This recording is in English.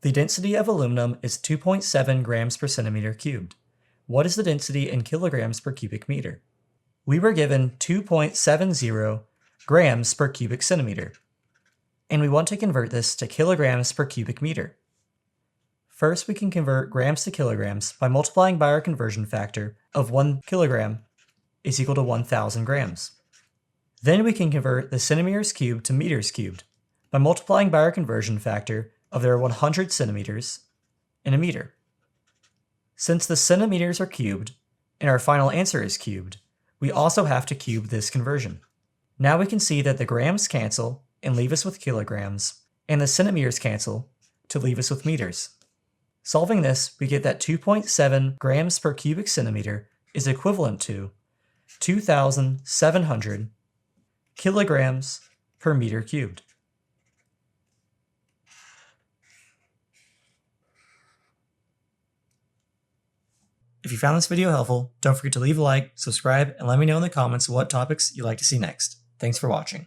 The density of aluminum is 2.7 grams per centimeter cubed. What is the density in kilograms per cubic meter? We were given 2.70 grams per cubic centimeter, and we want to convert this to kilograms per cubic meter. First, we can convert grams to kilograms by multiplying by our conversion factor of 1 kilogram is equal to 1,000 grams. Then we can convert the centimeters cubed to meters cubed by multiplying by our conversion factor of there are 100 centimeters in a meter. Since the centimeters are cubed and our final answer is cubed, we also have to cube this conversion. Now we can see that the grams cancel and leave us with kilograms, and the centimeters cancel to leave us with meters. Solving this, we get that 2.7 grams per cubic centimeter is equivalent to 2,700 kilograms per meter cubed. If you found this video helpful, don't forget to leave a like, subscribe, and let me know in the comments what topics you'd like to see next. Thanks for watching.